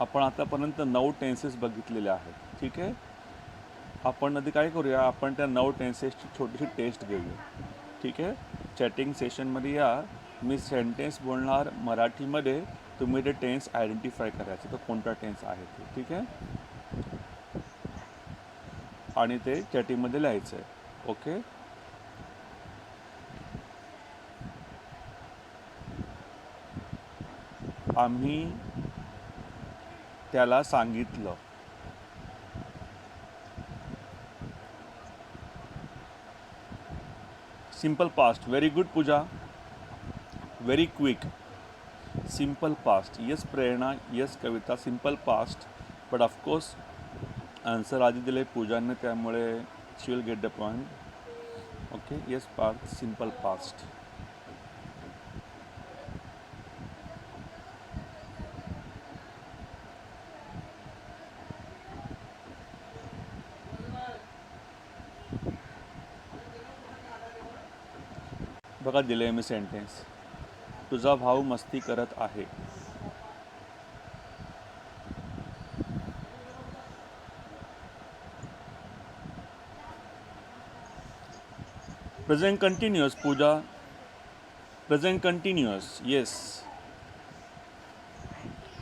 आपण आतापर्यंत 9 टेन्सेस बघितलेले आहेत. ठीक आहे. आपण आधी काय करूया, आपण त्या 9 टेन्सेसची छोटीशी टेस्ट घेऊया. ठीक आहे. चॅटिंग सेशनमध्ये या, मी सेंटेन्स बोलणार मराठीमध्ये, तुम्ही ते टेन्स आयडेंटिफाय करायचं, तर कोणता टेन्स आहे ते. ठीक आहे. आणि ते चॅटिंगमध्ये लिहायचं आहे. ओके. आम्ही त्याला सांगितलं. Simple past. Very good Pooja. Very quick. Simple past. Yes Prerna. Yes Kavita. Simple past. But of course answer आधी दिले पूजाने, त्यामुळे she will get the point. Okay. Yes Parth. Simple past. बघा दिले मी सेंटेन्स. तुझा भाऊ मस्ती करत आहे. Present continuous Pooja. Present continuous. Yes.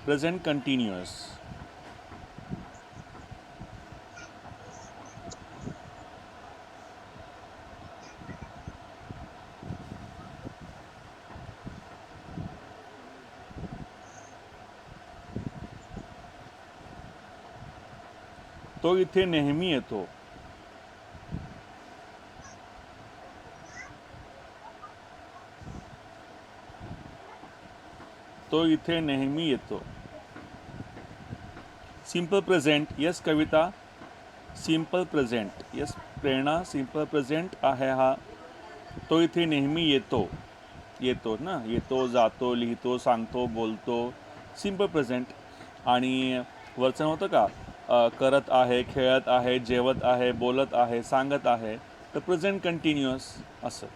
Present continuous. तो इथे नेहमी येतो. तो इथे नेहमी येतो. Simple present. Yes Kavita. Simple present. Yes Prerna. Simple present आहे हा. तो इथे नेहमी येतो. येतो ना. येतो, जातो, लिहितो, सांगतो, बोलतो. Simple present. आणि वरचं नव्हतं का, करत आहे, खेळत आहे, जेवत आहे, बोलत आहे, सांगत आहे, तर प्रेझेंट कंटिन्युअस असं.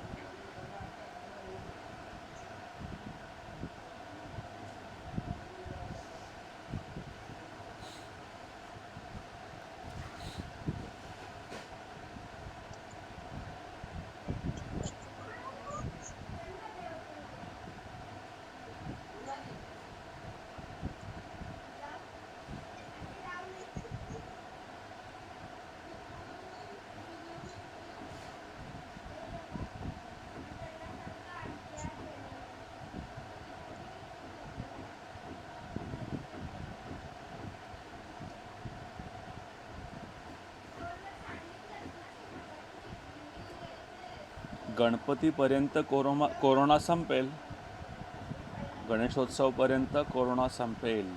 गणपतीपर्यंत कोरोना संपेल. गणेशोत्सवपर्यंत कोरोना संपेल.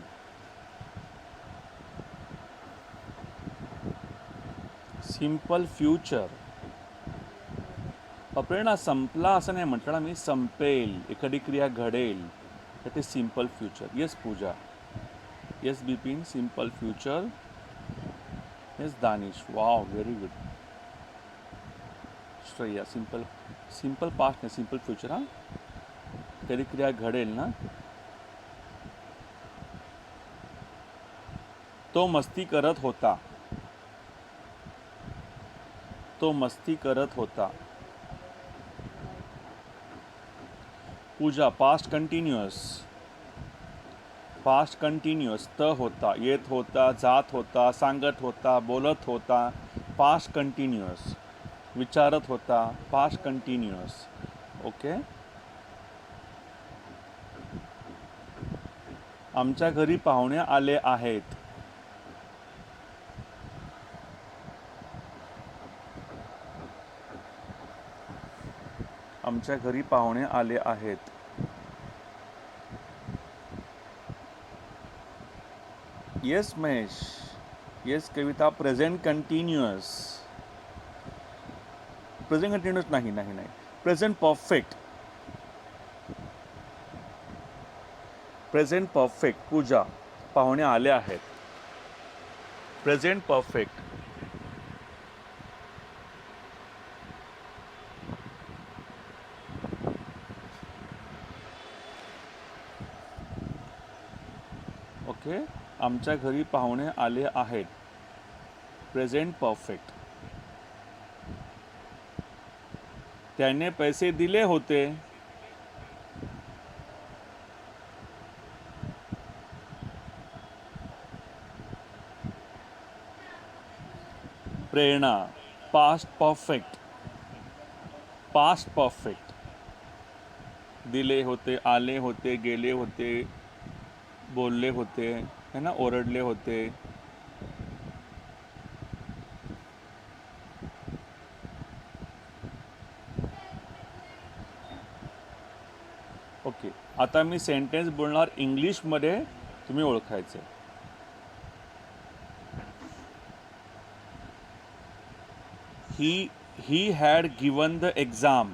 Simple future. प्रेरणा संपला असं नाही म्हटलं ना मी, संपेल, एखादी क्रिया घडेल, तर ते simple future. Yes Pooja. Yes Bipin. Simple future. Yes Danish. Wow, very good. Shreya. Simple past नाही, सिंपल फ्युचर. हां, कधी क्रिया घडेल ना. तो मस्ती करत होता. तो मस्ती करत होता. Pooja. Past continuous. Past continuous. त होता, येत होता, जात होता, सांगत होता, बोलत होता. Past continuous. विचारत होता. Past continuous. ओके. आमच्या घरी पाहुणे आले आहेत. आमच्या घरी पाहुणे आले आहेत. Yes Mahesh. Yes Kavita. Present continuous. Present continuous नाही. Present perfect. Present perfect. Pooja. पाहुणे आले आहेत. Present perfect. ओके. आमच्या घरी पाहुणे आले आहेत. Present perfect. त्याने पैसे दिले होते. Prerna past perfect. Past perfect. दिले होते, आले होते, गेले होते, बोलले होते, है ना, ओरडले होते. ओके, आता मी सेंटेन्स बोलणार इंग्लिशमध्ये, तुम्ही ओळखायचं. he had given the exam.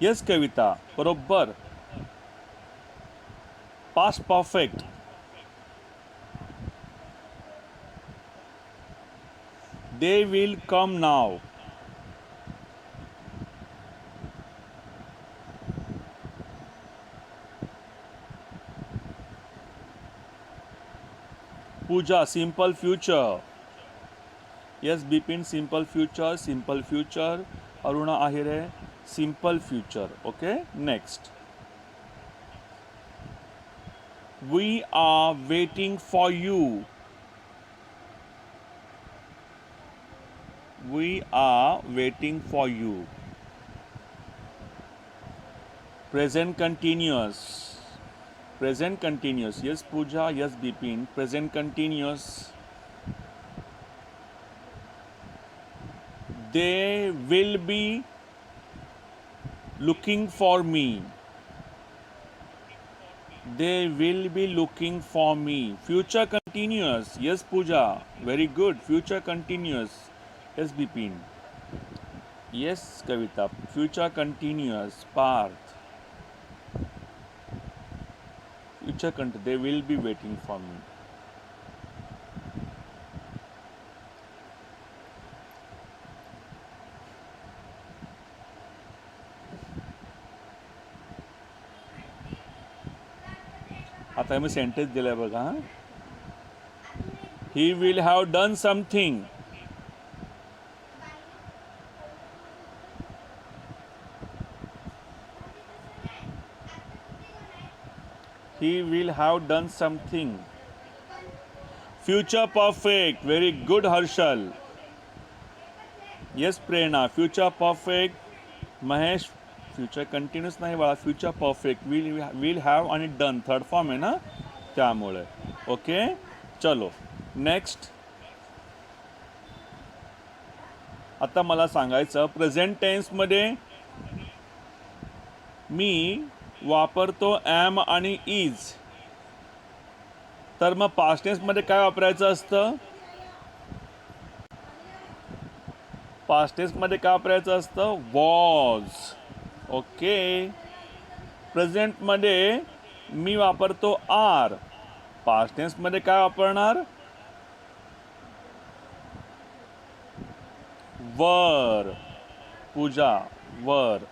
Yes कविता, बरोबर. Past perfect. They will come now. Pooja, simple future. Yes Bipin, simple future, simple future. Aruna Ahire, simple future. Okay, next. We are waiting for you. We are waiting for you. Present continuous. Present continuous. Yes Pooja, yes Bipin. Present continuous. They will be looking for me. They will be looking for me. Future continuous. Yes Pooja, very good. Future continuous. Yes Bipin. Yes Kavita. Future continuous. Parth. Future continuous. They will be waiting for me. आता मी sentence दिलाय बघा. He will have done something. He will have done something. Future perfect. Very good Harshal. Yes Prerna. Future perfect. Mahesh. Future continuous नाही बाळा, future perfect. Will have आणि done third form आहे ना, त्यामुळे. Okay, चलो next. आता मला सांगायचं प्रेझेंट टेन्समध्ये मी वापरतो ॲम आणि इज. तर मग पास्ट टेन्समध्ये काय वापरायचं असतं? पास्ट टेन्समध्ये काय वापरायचं असतं? वॉज. ओके. प्रेझेंटमध्ये मी वापरतो आर. पास्ट टेन्समध्ये काय वापरणार? वर. पूजा, वर.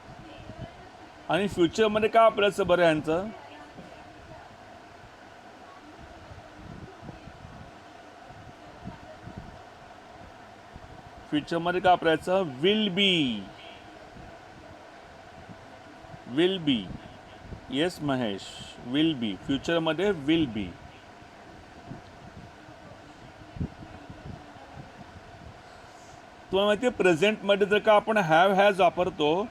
आणि फ्युचरमध्ये काय वापरायचं बरं यांचं? फ्युचरमध्ये काय वापरायचं? Will be. Will be. Yes Mahesh, will be. फ्युचरमध्ये विल बी. तुम्हाला माहिती आहे प्रेझेंटमध्ये जर का आपण हॅव हॅज वापरतो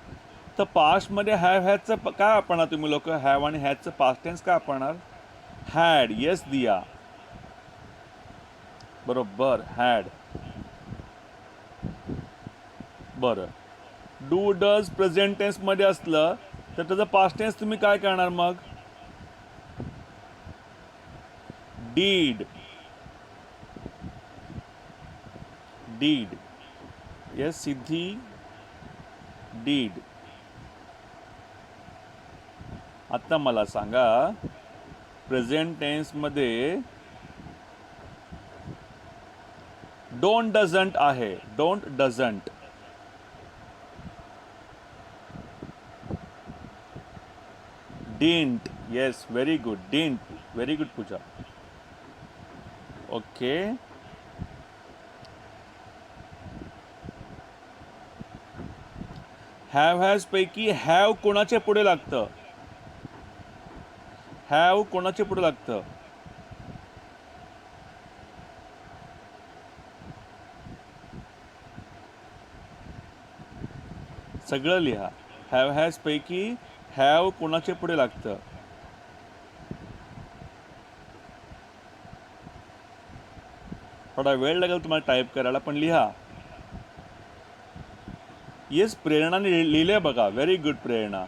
तर पास्टमध्ये हॅव हॅजचं काय वापरणार तुम्ही लोक? हॅव आणि हॅजचं पास्ट टेन्स काय वापरणार? हॅड. येस दिया, बरोबर, हॅड. बरं, डू डज प्रेझेंट टेन्समध्ये असलं तर त्याचं पास्ट टेन्स तुम्ही काय करणार मग? Did. Did. Yes Siddhi, did. आता मला सांगा प्रेझेंट टेन्समध्ये डोंट डझंट आहे. Don't doesn't. Didn't. Yes, very good. Didn't. Very good Pooja. Okay. Have has पैकी हॅव कोणाच्या पुढे लागतं? हॅव कोणाच्या पुढे लागतं? सगळं लिहा. हॅव हॅज पैकी हॅव कोणाच्या पुढे लागतं? थोडा वेळ लागेल तुम्हाला टाईप करायला, पण लिहा. येस, प्रेरणाने लिहिलंय बघा. Very good Prerna.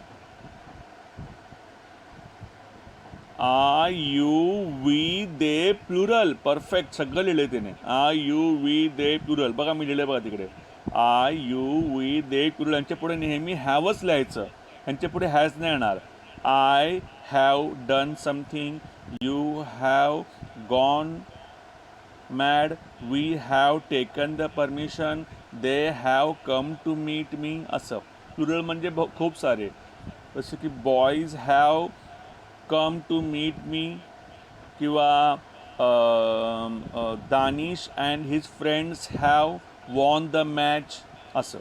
I you we they plural. Perfect. सगळं लिहिलंय त्याने. I you we they plural. बघा मी लिहिलंय बघा तिकडे. I you we they plural. यांच्या पुढे नेहमी हॅवच लिहायचं. यांच्या पुढे हॅज नाही येणार. I have done something. You have gone mad. We have taken the permission. They have come to meet me. असं प्लुरल म्हणजे खूप सारे. जसं की boys have come to meet me, किंवा Danish and his friends have won the match. असं.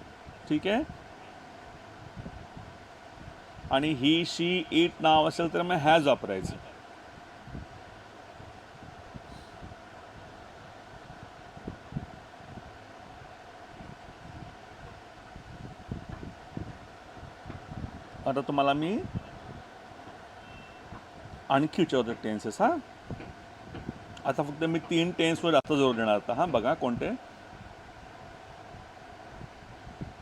ठीक आहे. आणि ही शी इट नाव असेल तर मग हॅज वापरायचं. आता तुम्हाला मी आणखी विचारतो टेन्सेस. हां, आता फक्त मी 3 टेन्सवर जास्त जोर देणार आता. हां, बघा कोणते.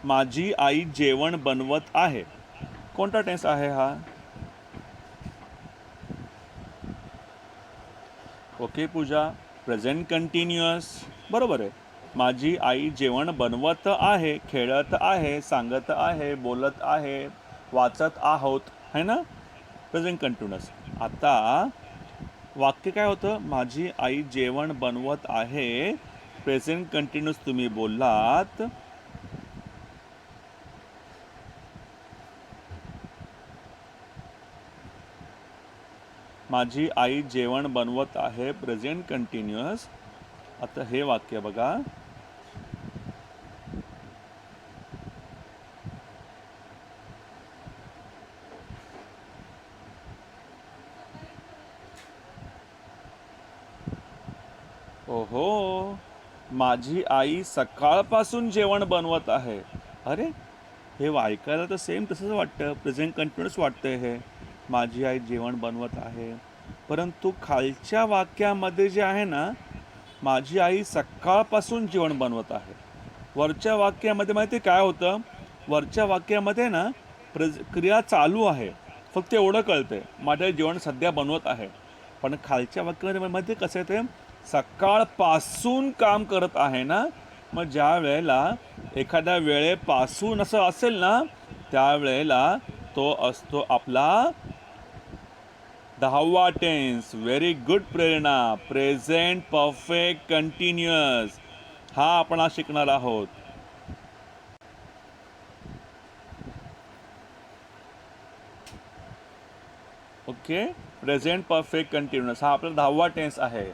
माझी आई जेवण बनवत आहे. कोणता टेन्स आहे हा? ओके पूजा. Present continuous. बरोबर आहे. माझी आई जेवण बनवत आहे, खेळत आहे, सांगत आहे, बोलत आहे, वाचत आहोत, है ना. Present continuous. आता वाक्य काय होतं? माझी आई जेवण बनवत आहे. प्रेझेंट कंटिन्युअस तुम्ही बोललात. माझी आई जेवण बनवत आहे. Present continuous. आता हे वाक्य बघा. ओहो, माझी आई सकाळपासून जेवण बनवत आहे. अरे, हे ऐकायला तर सेम तसंच वाटतं. प्रेझेंट कंटिन्युअस वाटतंय हे. माझी आई जेवण बनवत आहे. परंतु खालच्या वाक्यामध्ये जे आहे ना, माझी आई सकाळपासून जेवण बनवत आहे. वरच्या वाक्यामध्ये माहिती काय होतं? वरच्या वाक्यामध्ये ना क्रिया चालू आहे, फक्त एवढं कळतंय, माझे जेवण सध्या बनवत आहे. पण खालच्या वाक्यामध्ये मध्ये कसं आहे, ते सकाळपासून काम करत आहे ना. मग ज्या वेळेला एखाद्या वेळेपासून असं असेल ना, त्यावेळेला तो असतो आपला 10वा टेन्स. व्हेरी गुड प्रेरणा. प्रेझेंट परफेक्ट कंटिन्युअस हा आपण आज शिकणार आहोत. ओके. प्रेझेंट परफेक्ट कंटिन्युअस हा आपला 10वा टेन्स आहे.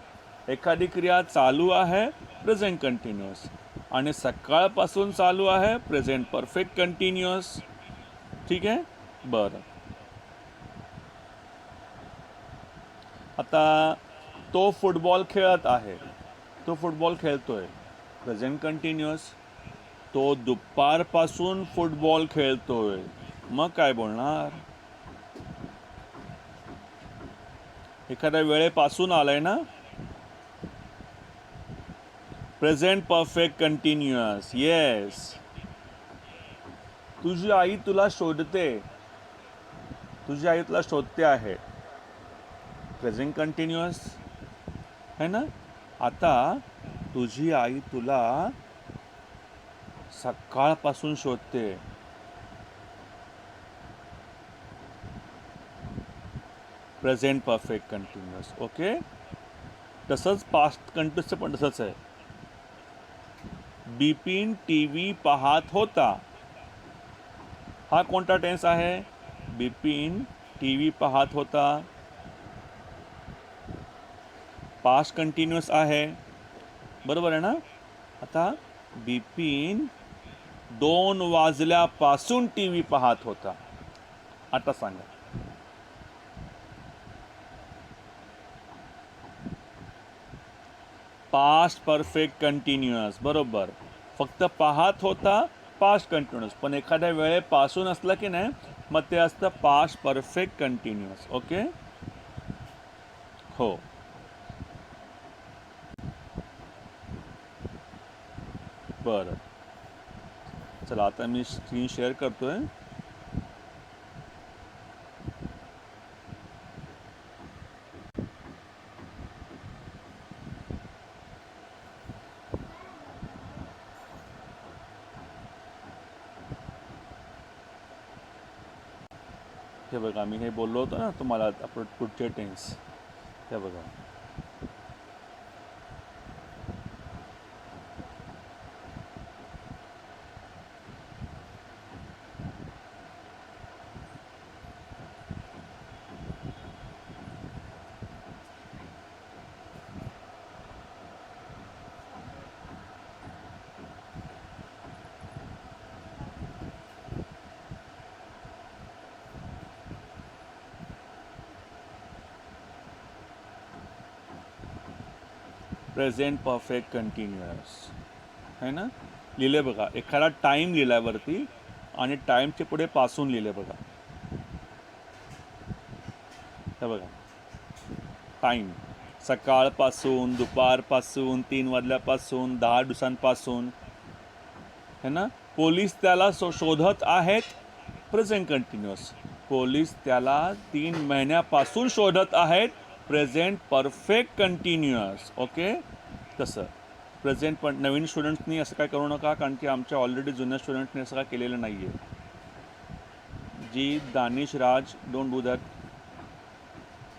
एखादी क्रिया चालू आहे, प्रेझेंट कंटिन्युअस. आणि सकाळपासून चालू आहे, प्रेझेंट परफेक्ट कंटिन्युअस. ठीक आहे. बरं. आता तो फुटबॉल खेळत आहे. तो फुटबॉल खेळतोय. Present continuous. तो दुपारपासून फुटबॉल खेळतोय. मग काय बोलणार? एखाद्या वेळेपासून आलाय ना. Present perfect continuous. येस. तुझी आई तुला शोधते. तुझी आई तुला शोधते आहे. प्रेझेंट कंटिन्युअस है ना. आता तुझी आई तुला सकाळपासून शोधते. Present perfect continuous. ओके. तसंच पास्ट कंटिन्युअसचं पण तसंच आहे. बिपिन टीव्ही पाहत होता. हा कोणता टेन्स आहे? बिपिन टी व्ही पाहत होता, पास्ट कंटिन्युअस आहे, बरोबर आहे ना. आता बिपिन 2 वाजल्यापासून टी व्ही पाहत होता. आता सांगा. पास्ट परफेक्ट कंटिन्युअस, बरोबर. फक्त पाहत होता पास्ट कंटिन्युअस, पण एखाद्या वेळेपासून असलं की नाही मग ते असतं पास्ट परफेक्ट कंटिन्युअस. ओके, हो. बरं, चला आता मी स्क्रीन शेअर करतोय. हे बघा, मी हे बोललो होतो ना तुम्हाला आपण पुढचे टेन्स. हे बघा, प्रेझेंट परफेक्ट कंटिन्युअस है ना. लिहिले बघा, एखादा टाईम लिहिलाय वरती आणि टाईमचे पुढे पासून लिहिले बघा. हे बघा, टाईम सकाळपासून, दुपारपासून, 3 वाजल्यापासून, 10 दिवसांपासून है ना. पोलीस त्याला शोधत आहेत, प्रेझेंट कंटिन्युअस. पोलीस त्याला 3 महिन्यापासून शोधत आहेत, प्रेझेंट परफेक्ट कंटिन्युअस. ओके, तसं प्रेझेंट. पण नवीन स्टुडंट्सनी असं काय करू नका, कारण की आमच्या ऑलरेडी जुन्या स्टुडंट्सनी असं काय केलेलं नाही आहे. जी दानिश राज, डोंट डू दॅट.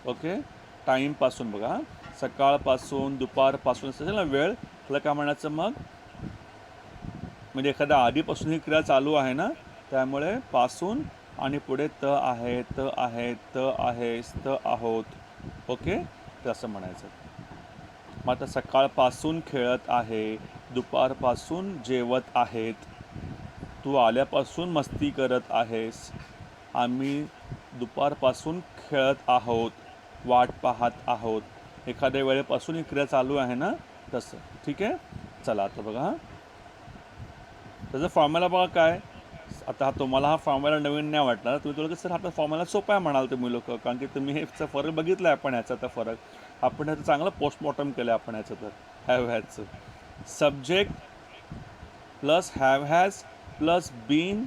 ओके, टाईमपासून बघा, सकाळपासून, दुपारपासून असेल ना वेळ, त्याला काय म्हणायचं मग, म्हणजे एखाद्या आधीपासून ही क्रिया चालू आहे ना, त्यामुळे पासून आणि पुढे त आहे, त आहे, त आहेस, त आहोत. ओके, तसं म्हणायचं. मग आता सकाळपासून खेळत आहे, दुपारपासून जेवत आहेत, तू आल्यापासून मस्ती करत आहेस, आम्ही दुपारपासून खेळत आहोत, वाट पाहत आहोत. एखाद्या वेळेपासून ही क्रिया चालू आहे ना, तसं. ठीक आहे, चला आता बघा त्याचा फॉर्म्युला बघा काय. आता तुम्हाला हा फॉर्म्युला नवीन नाही वाटला, तुम्ही थोडं सर हा फॉर्म्युला सोपा आहे म्हणाल तुम्ही लोक, कारण की तुम्ही ह्याचा फरक बघितला आहे. आपण ह्याचा तर फरक आपण ह्याचं चांगलं पोस्टमॉर्टम केलं आहे आपण ह्याचं. तर हॅव हॅजचं subject plus have has plus been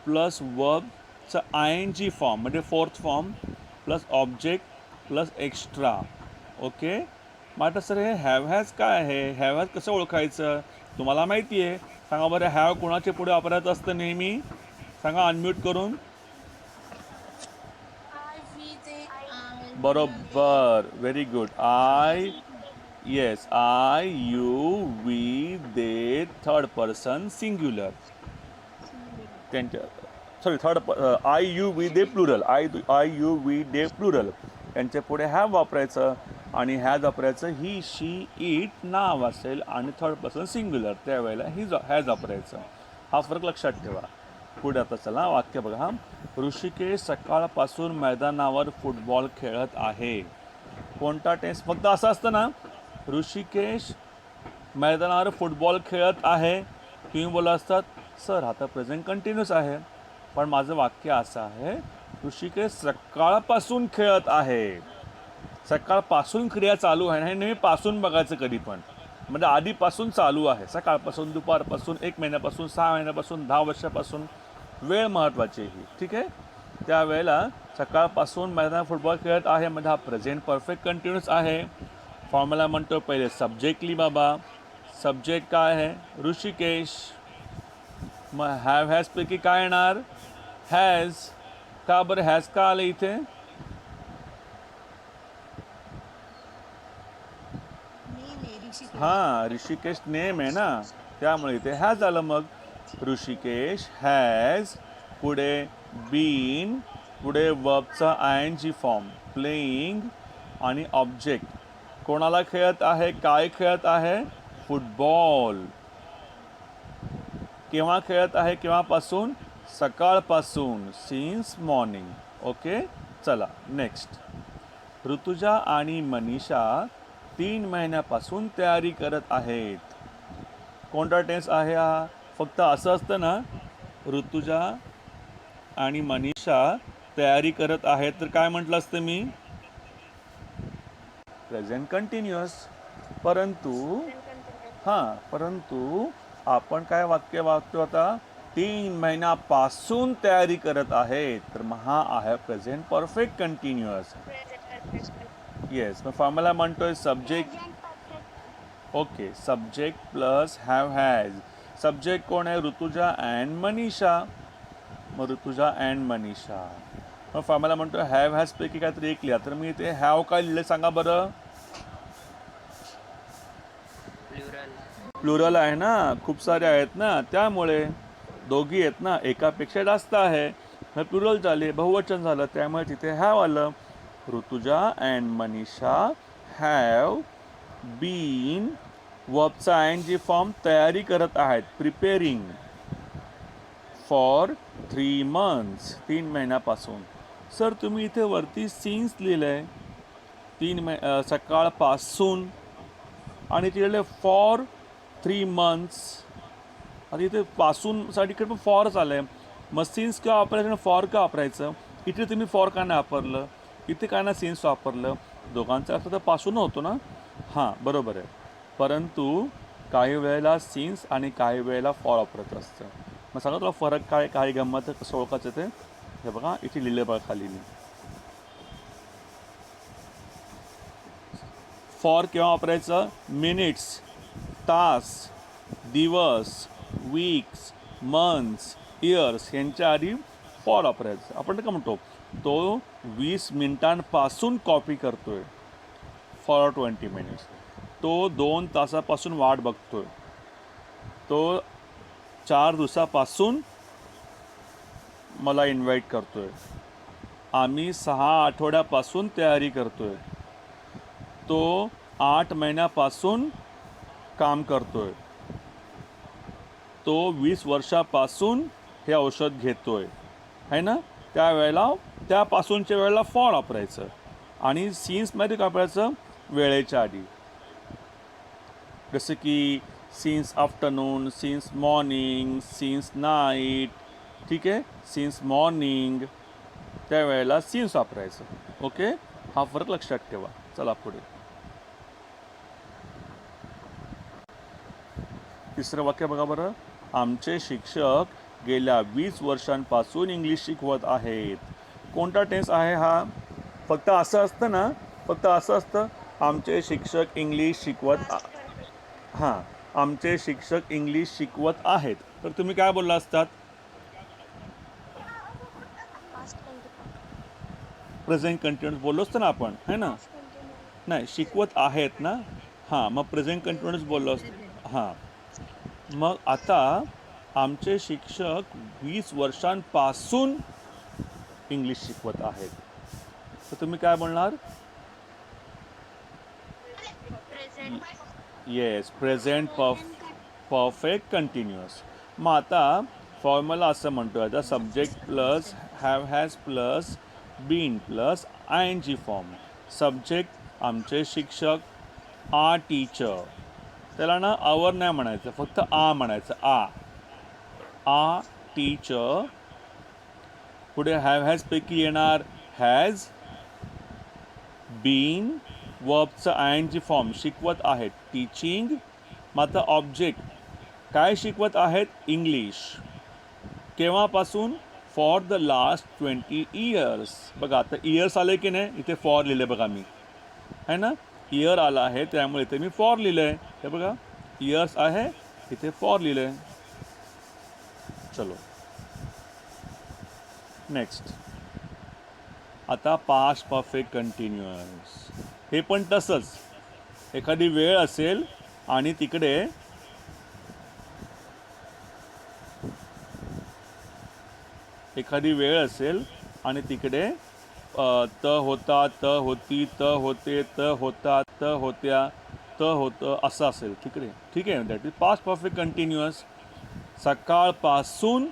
plus वर्बचं ING फॉर्म म्हणजे 4th form plus object plus extra. Okay, मग आता सर हे हॅव हॅज काय आहे, हॅव हॅज कसं ओळखायचं तुम्हाला माहिती आहे. सांगा बरं, हॅव कोणाच्या पुढे वापरायचं असतं नेहमी, सांगा अनम्यूट करून. बरोबर, very good. I, yes, I you we they, third person singular. त्यांच्या sorry I you we they plural, I you we they plural. त्यांच्या पुढे हॅव वापरायचं आणि हॅज वापरायचं. ही, शी, इट नाव असेल आणि थर्ड पर्सन सिंग्युलर, त्यावेळेला हॅज वापरायचं. हा फरक लक्षात ठेवा. पुढे आता चला वाक्य बघा. ऋषिकेश सकाळपासून मैदानावर फुटबॉल खेळत आहे. कोणता टेन्स, फक्त असं असतं ना, ऋषिकेश मैदानावर फुटबॉल खेळत आहे, तुम्ही बोला असतात सर आता प्रेझेंट कंटिन्युअस आहे, पण माझं वाक्य असं आहे ऋषिकेश सकाळपासून खेळत आहे. सकाळपासून क्रिया चालू आहे, हे नेहमी पासून बघायचं कधी पण, म्हणजे आधीपासून चालू आहे. सकाळपासून, दुपारपासून, 1 महिन्यापासून, 6 महिन्यापासून, 10 वर्षापासून, वेळ महत्त्वाची ही. ठीक आहे, त्यावेळेला सकाळपासून मैदानात फुटबॉल खेळत आहे म्हणजे हा प्रेझेंट परफेक्ट कंटिन्युअस आहे. फॉर्म्युला म्हणतो पहिले सब्जेक्ट ली बाबा. सब्जेक्ट काय आहे, ऋषिकेश. मग हॅव हॅजपैकी काय येणार, हॅज. का बरं हॅज का आलं इथे, हां ऋषिकेश नेम आहे ना, त्यामुळे इथे हॅज आलं. मग ऋषिकेश हॅज पुढे बीन पुढे वर्बचा ING फॉर्म प्लेइंग आणि ऑब्जेक्ट. कोणाला खेळत आहे, काय खेळत आहे? फुटबॉल. केव्हा खेळत आहे, केव्हापासून? सकाळपासून, सिन्स मॉर्निंग. ओके, चला नेक्स्ट. ऋतुजा आणि मनीषा 3 महिन्यापासून तयारी करत आहेत. कोणता टेन्स आहे हा? फक्त असं असतं ना, ऋतुजा आणि मनीषा तयारी करत आहेत, तर काय म्हटलं असतं मी? Present continuous. परंतु आपण काय वाक्य वागतो आता? 3 महिन्यापासून तयारी करत आहेत, तर मग हा आहे प्रेझेंट परफेक्ट कंटिन्युअस. येस, मग फॉर्म्युला म्हणतोय subject. Okay, subject plus have has. Subject कोण आहे? ऋतुजा अँड मनीषा. मग ऋतुजा अँड मनीषा. मग फॉर्म्युला म्हणतो हॅव हॅज पैकी काहीतरी एक लिहा. तर मी इथे हॅव काय लिहिलं सांगा बरं? प्लुरल आहे ना, खूप सारे आहेत ना, त्यामुळे दोघी आहेत ना, एकापेक्षा जास्त आहे, मग प्लुरल झाले, बहुवचन झालं, त्यामुळे तिथे हॅव आलं. Rutuja and Manisha have been, वर्बचा ING फॉर्म तयारी करत आहेत, प्रिपेरिंग फॉर 3 months, 3 महिन्यापासून. सर तुम्ही इथे वरती सिन्स लिहिलंय, 3 सकाळपासून, आणि ते लिहिलं फॉर 3 months. आता इथे पासूनसाठी पण फॉरच आलं आहे, मग सिन्स का वापरायचं, फॉर का वापरायचं? इथे तुम्ही फॉर का नाही वापरलं, इथे काय ना सिन्स वापरलं? दोघांचा अर्थ तर पासून होतो ना. हां, बरोबर आहे. परंतु काही वेळेला सिन्स आणि काही वेळेला फॉर वापरत असतं. मग सांगा तुला फरक काय, काही गंमत कसं ओळखायचं ते? हे बघा इथे लिहिलं बघा खाली. फॉर केव्हा वापरायचं? मिनिट्स, तास, दिवस, वीक्स, मंथ्स, इयर्स यांच्या आधी फॉर वापरायचं. आपण काय म्हणतो? तो 20 मिनिटांपासून कॉपी करतोय, फॉर 20 minutes. तो 2 तासापासून वाट बघतोय, तो 4 दिवसापासून मला इन्व्हाइट करतोय, आम्ही 6 आठवड्यापासून तयारी करतोय, तो 8 महिन्यापासून काम करतोय, तो 20 वर्षापासून हे औषध घेतोय, है ना. त्यावेळेला त्यापासूनच्या वेळेला फॉर वापरायचं, आणि सिन्समध्ये काय वापरायचं? वेळेच्या आधी. जसं की since afternoon, since morning, since night. ठीक आहे, सिन्स मॉर्निंग, त्यावेळेला सिन्स वापरायचं. ओके, हा फरक लक्षात ठेवा. चला पुढे. तिसरं वाक्य बघा बरं. आमचे शिक्षक गेल्या 20 वर्षांपासून इंग्लिश शिकवत आहेत. कोणता टेन्स आहे हा? फक्त असं असतं ना, फक्त असं असतं, आमचे शिक्षक इंग्लिश शिकवत. हां, आमचे शिक्षक इंग्लिश शिकवत आहेत, तर तुम्ही काय बोलला असतात? प्रेझेंट कंटिन्युअस बोललो असतं ना आपण, है ना. नाही, शिकवत आहेत ना. हां, मग प्रेझेंट कंटिन्युअस बोललो असतं. हां, मग आता आमचे शिक्षक 20 वर्षांपासून इंग्लिश शिकवत आहेत, तर तुम्ही काय बोलणार? Yes, present perfect continuous. मग आता फॉर्म्युला असं म्हणतो आहे, subject plus have has plus been plus ING form. Subject आमचे शिक्षक, आ टीचर. त्याला ना आवर नाही म्हणायचं, फक्त आ म्हणायचं. आ टीचर. पुढे हॅव हॅज पैकी येणार हॅज बीन, वर्बचं ING फॉर्म, शिकवत आहेत, टीचिंग. मग आता ऑब्जेक्ट काय शिकवत आहेत? इंग्लिश. केव्हापासून? For the last 20 years. बघा आता इयर्स आले की नाही, इथे फॉर लिहिले बघा मी, है ना. इयर आला आहे त्यामुळे इथे मी फॉर लिहिलं आहे. हे बघा इयर्स आहे, इथे फॉर लिहिलं आहे. चलो नेक्स्ट. आता पास्ट परफेक्ट कंटिन्युअस. हे पण तसंच, एखादी वेळ असेल आणि तिकडे एखादी वेळ असेल आणि तिकडे त होता, त होती, त होते, त होता, त होत्या, त होतं असं असेल तिकडे. ठीक आहे, that is past perfect continuous. सकाळपासून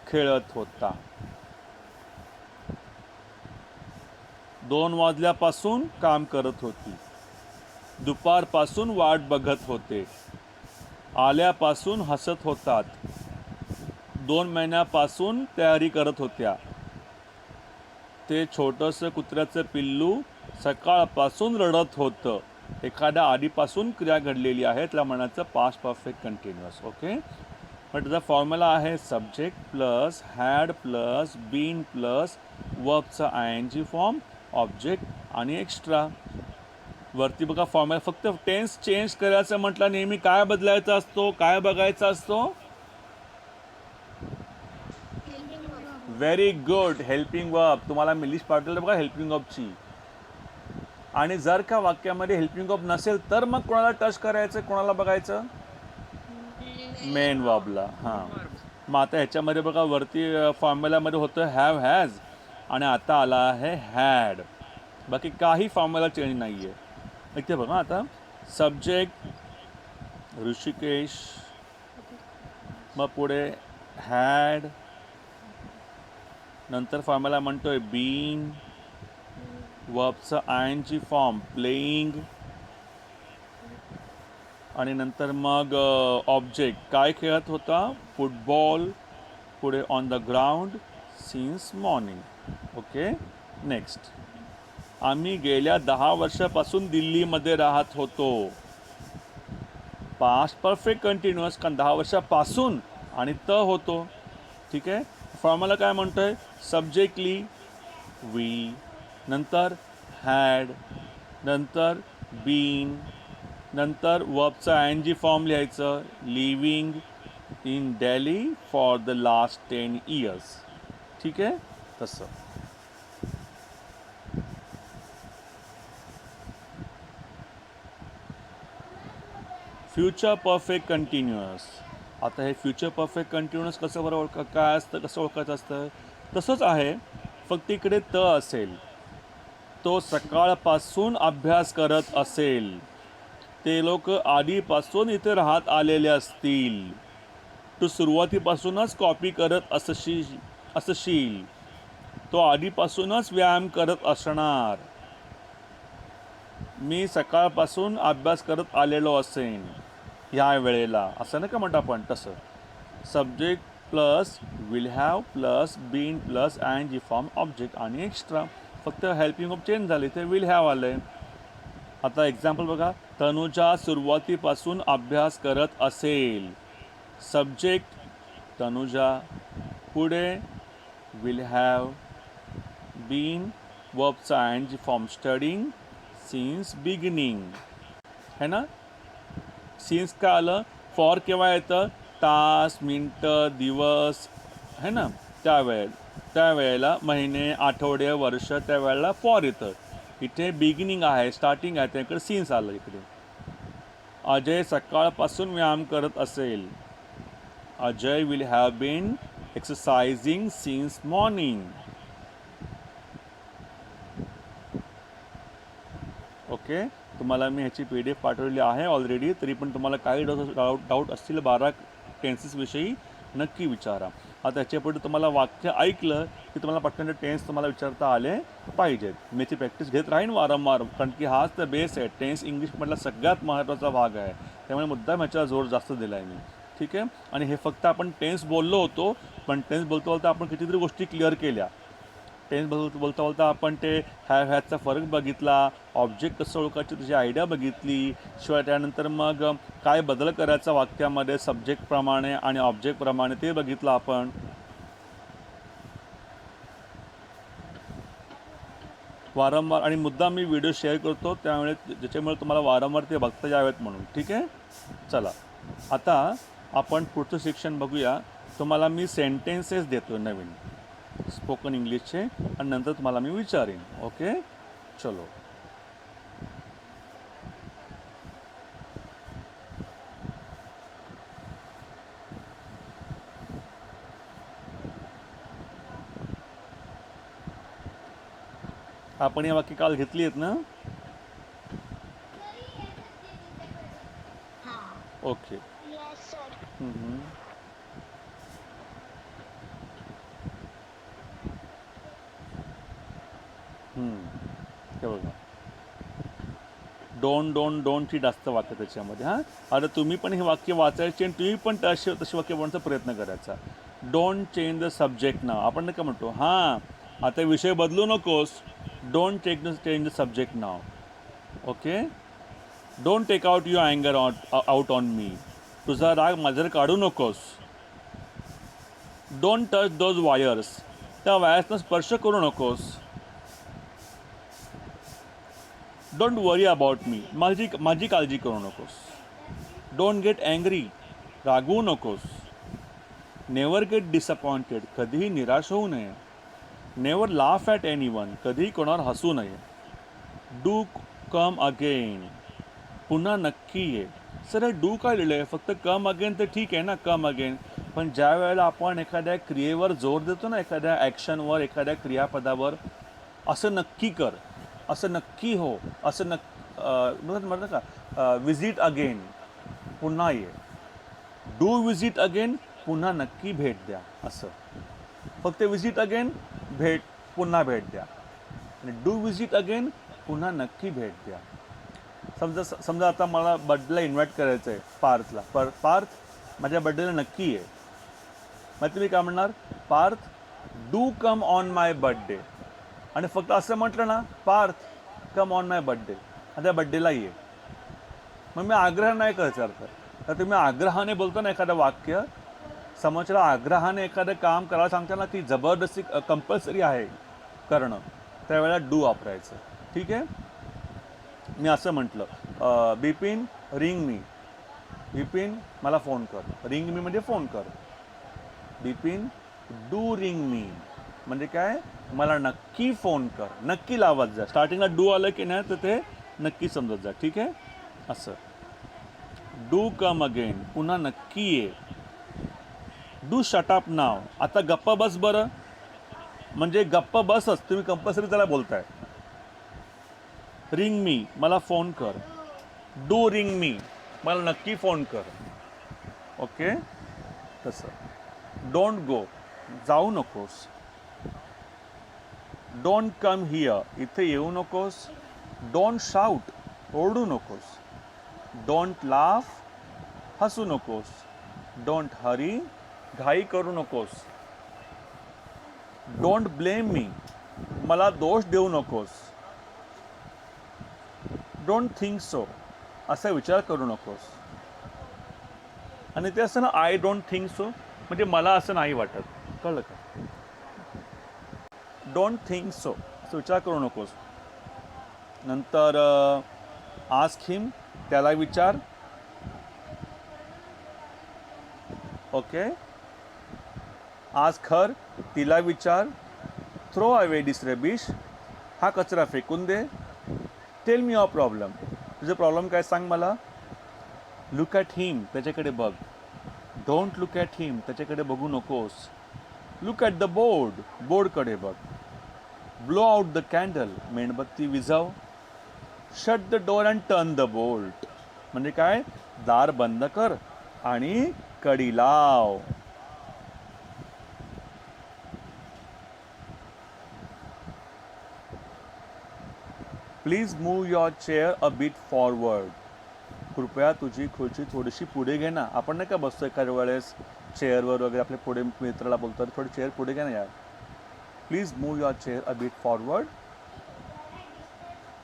खेळत होता. 2 वाजल्यापासून काम करत होती. दुपारपासून वाट बघत होते. आल्यापासून हसत होतात. 2 महिन्यापासून तयारी करत होत्या. ते छोटंसं कुत्र्याचं पिल्लू सकाळपासून रडत होतं. एखाद्या आधीपासून क्रिया घडलेली आहे त्याला म्हणायचं past perfect continuous. Okay, but त्याचा फॉर्म्युला आहे subject plus had plus been plus वर्बचा आय-एन-जी फॉर्म, ऑब्जेक्ट आणि एक्स्ट्रा. वरती बघा फॉर्म्युला. फक्त टेन्स चेंज करायचं म्हटलं नेहमी काय बदलायचा असतो, काय बघायचा असतो? Very good, helping verb. तुम्हाला मी लिस्ट पाठवलं बघा हेल्पिंग वर्बची. आणि जर का वाक्यामध्ये हेल्पिंग वर्ब नसेल तर मग कोणाला टच करायचं, कोणाला बघायचं? मेन वर्बला. हां, मग आता ह्याच्यामध्ये बघा वरती फॉर्म्युलामध्ये होतं हॅव हॅज आणि आता आला आहे हॅड. बाकी काही फॉर्म्युला चेंज नाही आहे. इथे बघा आता सब्जेक्ट ऋषिकेश, मग पुढे हॅड, नंतर फॉर्म्युला म्हणतोय बीन, वर्बचं आय-एन-जी फॉर्म प्लेइंग आणि नंतर मग ऑब्जेक्ट काय खेळत होता, फुटबॉल. पुढे on the ground since morning. Okay, next. आम्ही गेल्या 10 वर्षापासून दिल्लीमध्ये राहत होतो. पास्ट परफेक्ट कंटिन्युअस, कारण 10 वर्षापासून आणि त होतो. ठीक आहे, फॉर्म्युला काय म्हणतोय सब्जेक्टली वी, नंतर हॅड, नंतर बीन, नंतर वर्बचा आय-एन-जी फॉर्म लिहायचं living in Delhi for the last 10 years. ठीक आहे, तसं. Future perfect continuous. आता हे फ्युचर परफेक्ट कंटिन्युअस कसं बरं काय असतं, कसं ओळखायचं असतं? तसंच आहे, फक्त इकडे त असेल. तो सकाळपासून अभ्यास करत असेल. ते लोक आधीपासून इथे राहत आलेले असतील. तू सुरुवातीपासूनच कॉपी करत असशील. तो आधीपासूनच व्यायाम करत असणार. मी सकाळपासून अभ्यास करत आलेलो असेन ह्या वेळेला, असं नाही का म्हणतो आपण तसं. Subject plus will have plus been plus I N G form, object आणि एक्स्ट्रा. फक्त हेल्पिंग ऑफ चेंज झाली, ते विल हॅव आले. आता एक्झाम्पल बघा, तनुजा सुरुवातीपासून अभ्यास करत असेल. सब्जेक्ट तनुजा, पुढे विल हॅव, बीन वर्बचा I N G form studying since beginning. है ना, सिन्स का आलं. फॉर केव्हा येतं, तास, मिनटं, दिवस, है ना, त्यावेळेला महिने, आठवडे, वर्ष, त्यावेळेला फॉर येतं. इथे बिगिनिंग आहे, स्टार्टिंग आहे, त्याकडे सिन्स आलं. इकडे अजय सकाळपासून व्यायाम करत असेल. Ajay will have been exercising since morning. Okay, तुम्हाला मी ह्याची PDF पाठवलेली आहे ऑलरेडी. तरी पण तुम्हाला काही डाऊट असतील 12 टेन्सेसविषयी नक्की विचारा. आता ह्याच्यापुढे तुम्हाला वाक्य ऐकलं की तुम्हाला पटकन टेन्स तुम्हाला विचारता आले पाहिजेत. मी याची प्रॅक्टिस घेत राहीन वारंवार, कारण की हाच तर बेस आहे. टेन्स इंग्लिशमधला सगळ्यात महत्त्वाचा भाग आहे. त्यामुळे मुद्दाम ह्याच्यावर जोर जास्त दिला आहे मी. ठीक आहे, आणि हे फक्त आपण टेन्स बोललो होतो, पण टेन्स बोलता बोलता आपण कितीतरी गोष्टी क्लिअर केल्या. टेन्स बोलता बोलता आपण ते हॅव हॅजचा फरक बघितला, ऑब्जेक्ट कसं ओळखायची त्याची आयडिया बघितली. शिवाय त्यानंतर मग काय बदल करायचा वाक्यामध्ये सब्जेक्टप्रमाणे आणि ऑब्जेक्टप्रमाणे ते बघितलं आपण. वारंवार आणि मुद्दाम मी व्हिडिओ शेअर करतो, त्यामुळे ज्याच्यामुळे तुम्हाला वारंवार ते बघता यावेत म्हणून. ठीक आहे, चला आता आपण पुढचं सेक्शन बघूया. तुम्हाला मी सेंटेन्सेस देतो नवीन स्पोकन इंग्लिशचे, आणि नंतर तुम्हाला मी विचारेन. ओके, चलो. आपण हे वाक्य काल घेतली आहेत ना? ओके. Yes sir. हम्म. हे बघा, डोंटची जास्त वाक्य त्याच्यामध्ये. हां, आता तुम्ही पण हे वाक्य वाचायचे आणि तुम्ही पण तशी तशी वाक्य बनवण्याचा प्रयत्न करायचा. Don't change the subject now. आपण नाही का म्हणतो, हां आता विषय बदलू नकोस, don't change the subject now. Okay, don't take out your अँगर आउट ऑन मी. तुझा राग माझ्यावर काढू नकोस. Don't touch those wires. त्या वायर्सना स्पर्श करू नकोस. Don't worry about me. माझी काळजी करू नकोस. Don't get angry. रागवू नकोस. Never get disappointed. कधीही निराश होऊ नये. Never laugh at anyone. कधीही कोणावर हसू नये. Do come again. पुन्हा नक्की ये. सर हे डू काय लिहिलं आहे? फक्त कम अगेन तर ठीक आहे ना, कम अगेन. पण ज्या वेळेला आपण एखाद्या क्रियेवर जोर देतो ना, एखाद्या ॲक्शनवर, एखाद्या क्रियापदावर, असं नक्की कर, असं नक्की हो, असं म्हणतं का, विजिट अगेन, पुन्हा ये. डू विजिट अगेन, पुन्हा नक्की भेट द्या. असं फक्त विजिट अगेन, पुन्हा भेट द्या. आणि डू विजिट अगेन, पुन्हा नक्की भेट द्या. समजा आता मला बर्थडेला इन्व्हाइट करायचं आहे पार्थला. पार्थ माझ्या बर्थडेला नक्की आहे. मग तुम्ही काय म्हणणार? Parth do come on my birthday. आणि फक्त असं म्हटलं ना, Parth come on my birthday, त्या बर्थडेला ये. मग मी आग्रह नाही करायचा अर्थ. तर तुम्ही आग्रहाने बोलतो ना एखादं वाक्य, समोरच्याला आग्रहाने एखादं काम करायला सांगताना ती जबरदस्ती कंपल्सरी आहे करणं, त्यावेळेला डू वापरायचं. ठीक आहे. मी असं म्हटलं, बिपिन रिंग मी. बिपिन मला फोन कर. रिंग मी म्हणजे फोन कर. बिपिन डू रिंग मी म्हणजे काय? मला नक्की फोन कर. नक्की लावत जा. स्टार्टिंगला डू आलं की नाही तर ते नक्की समजत जा. ठीक आहे. असं डू कम अगेन, पुन्हा नक्की ये. डू शट अप नाव. आता गप्प बस बरं. म्हणजे गप्प बसच, तुम्ही कंपल्सरी त्याला बोलताय. रिंग मी मला फोन कर. डू रिंग मी मला नक्की फोन कर. ओके. तसं डोंट गो, जाऊ नकोस. डोंट कम हियर, इथे येऊ नकोस. डोंट शाउट, ओरडू नकोस. डोंट लाफ, हसू नकोस. डोंट हरी, घाई करू नकोस. डोंट ब्लेम मी, मला दोष देऊ नकोस. डोंट थिंक सो, असा विचार करू नकोस. आणि ते असं ना, आय डोंट थिंक सो म्हणजे मला असं नाही वाटत. कळलं का? डोंट थिंक सो असं विचार करू नकोस. नंतर आस्क हिम, त्याला विचार. ओके. आस्क हर, तिला विचार. थ्रो अवे दिस रबिश, हा कचरा फेकून दे. टेल मी युअर प्रॉब्लेम, तुझं प्रॉब्लेम काय सांग मला. लुक ॲट हिम, त्याच्याकडे बघ. डोंट लुक ॲट हिम, त्याच्याकडे बघू नकोस. लुक ॲट द बोर्ड, बोर्डकडे बघ. ब्लो आउट द कॅन्डल, मेणबत्ती विझव. Shut the door and turn the bolt म्हणजे काय? दार बंद कर आणि कडी लाव. Please move your chair a bit forward. कृपया तुझी खुर्ची थोडीशी पुढे घे ना. आपण नाही का बसतो एखाद्या वेळेस चेअरवर वगैरे, आपल्या पुढे मित्राला बोलतो थोडी चेअर पुढे घे ना यार. Please move your chair a bit forward.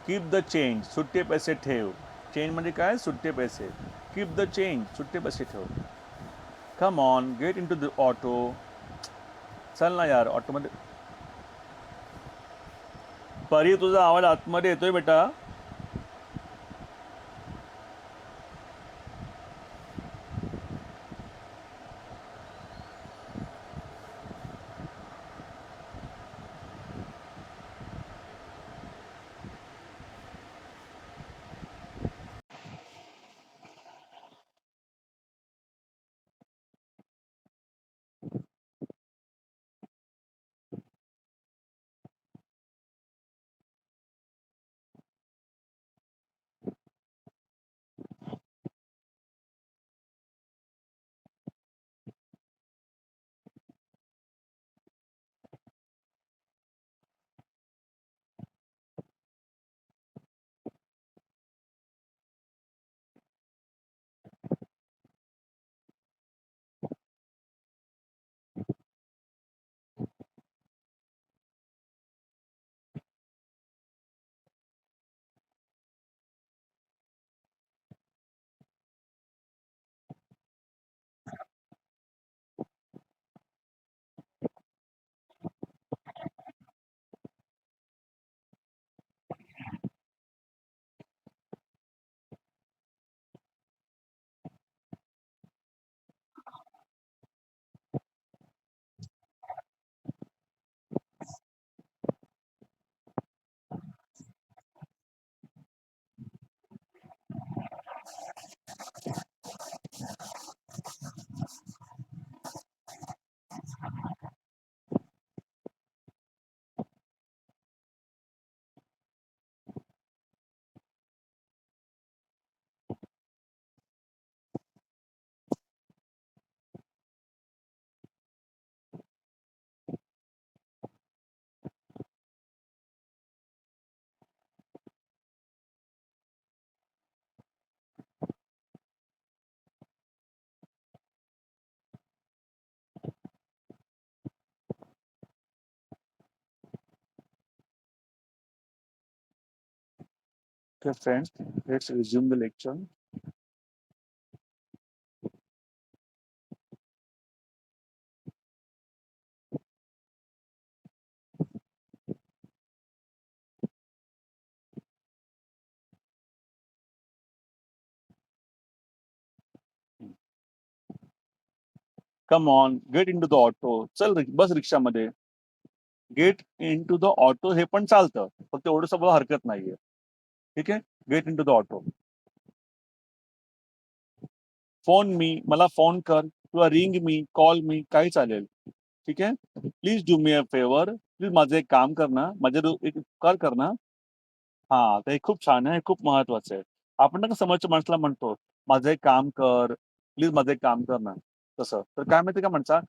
Keep the change, सुट्टे पैसे ठेव. चेंज म्हणजे काय? सुट्टे पैसे. कीप द चेंज, सुट्टे पैसे ठेव. Come on, get into the auto. चल ना यार ऑटोमध्ये. परी तुझा आवाज आतमध्ये येतोय बेटा. Okay, friends, let's resume the lecture. Come on, get into the auto. चल बस रिक्षामध्ये. Get into the auto हे पण चालतं. फक्त एवढं सगळं हरकत नाहीये. ठीक आहे? Get into the auto. Phone me, मला फोन कर किंवा रिंग मी, कॉल मी, काही चालेल. ठीक आहे? Please do me a favour. Please माझं एक काम कर ना. एक उपकार कर ना. हां, तर हे खूप छान आहे. हे खूप महत्वाचं आहे. आपण ना का समोरच्या माणसाला म्हणतो, "माझं एक काम कर. प्लीज माझं एक काम कर ना." तसं. तर काय माहिती का म्हणतात,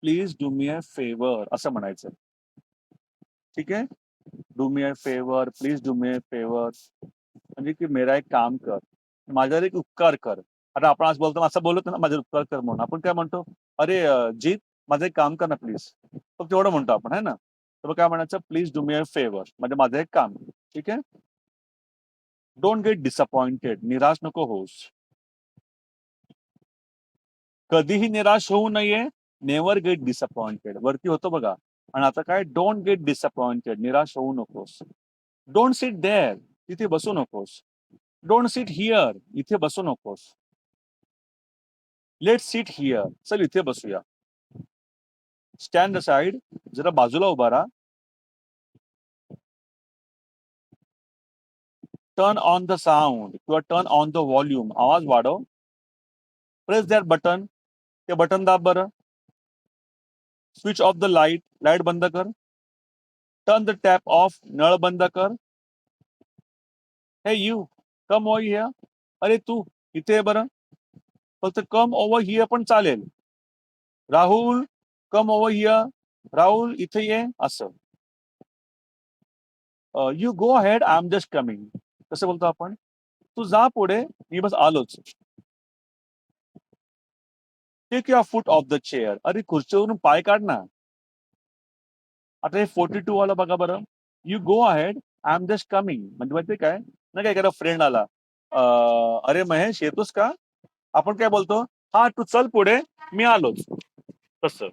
"please do me a favour" असं म्हणायचं. ठीक आहे? Do me a favour, please do me a favour. म्हणजे की मेरा एक काम कर. माझ्यावर एक उपकार कर. आता आपण आज बोलताना असं बोलत ना, माझ्यावर उपकार कर म्हणून. आपण काय म्हणतो, "अरे जीत माझं एक काम कर ना प्लीज." फक्त एवढं म्हणतो आपण आहे ना. तर मग काय म्हणायचं, "please do me a favour." म्हणजे माझं एक काम. ठीक आहे? Don't get disappointed. निराश नको होऊस. कधीही निराश होऊ नये. Never get disappointed. वरती होतं बघा. आणि आता काय डोंट गेट डिसअपॉइंटेड. निराश होऊ नकोस. Don't sit there. तिथे बसू नकोस. Don't sit here. इथे बसू नकोस. Let's sit here. चल इथे बसूया. Stand aside. जरा बाजूला उभा राहा. टर्न ऑन द साऊंड किंवा टर्न ऑन द व्हॉल्यूम. आवाज वाढव. Press that button. ते बटन दाब बरं. Switch off the light. Light बंद कर. Turn the tap off. नळ बंद कर. हे यू कम ओव्हर हिअर. अरे तू इथे ये बरं. फक्त कम ओव्हर हिअर पण चालेल. Rahul come over here. Rahul इथे ये असं. You go ahead I am just coming. कसं बोलतो आपण? तू जा पुढे, मी बस आलोच. Take your foot off the chair. अरे खुर्चीवरून पाय काढ ना. आता हे 42 वाला बघा बरं. You go ahead I am just coming. म्हणजे माहितीये काय? नाही का एखादा फ्रेंड आला. अरे महेश येतोस का? आपण काय बोलतो? हा तू चल पुढे, मी आलोच. तसं.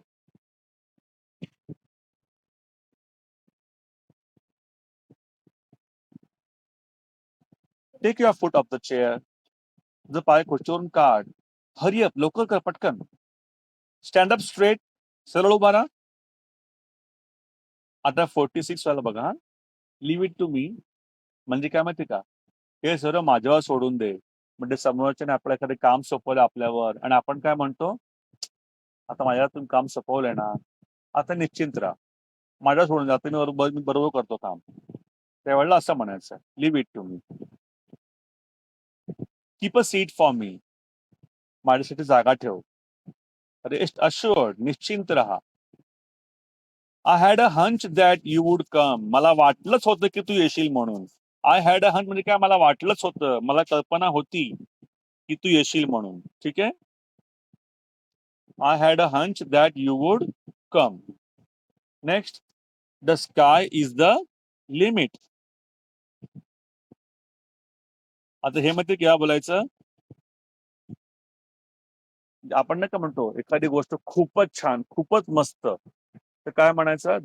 Take your foot off the chair. तुझं पाय खुर्चीवरून काढ. हरी अप लवकर कर पटकन. Stand up straight. सरळ उभा राहा. आता 46 वाला बघा. Leave it to me. म्हणजे काय माहिती का? हे सर्व माझ्यावर सोडून दे. म्हणजे समोरच्याने आपलं एखादं काम सोपवलं आपल्यावर आणि आपण काय म्हणतो, आता माझ्यातून काम सोपवलंय ना, आता निश्चिंत राहा. माझ्या सोडून जाते मी बरोबर करतो काम. त्यावेळेला असं म्हणायचं, leave it to me. Keep a seat for me. माझ्यासाठी जागा ठेव. Rest assured. निश्चिंत राहा. I had a hunch that you would come. मला वाटलंच होतं की तू येशील म्हणून. आय हॅड अ हंच म्हणजे काय? मला वाटलंच होतं. मला कल्पना होती की तू येशील म्हणून. ठीक आहे? I had a hunch that you would come. Next. The sky is the limit. आता हे मध्ये क्या बोलायचं? आपण नाही का म्हणतो एखादी गोष्ट खूपच छान, खूपच मस्त. तर काय म्हणायचं?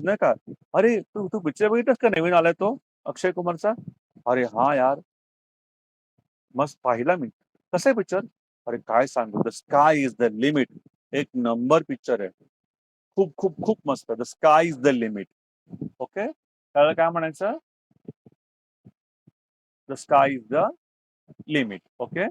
नाही का? अरे तू तू पिक्चर बघितलास का नवीन आलाय तो अक्षय कुमारचा? अरे हा यार, मस्त पाहिला मी. कसा आहे पिक्चर? अरे काय सांगू, the sky is the limit. एक नंबर पिक्चर आहे. खूप खूप खूप मस्त. The sky is the limit. Okay. त्याला काय म्हणायचं? The sky is the limit. Okay.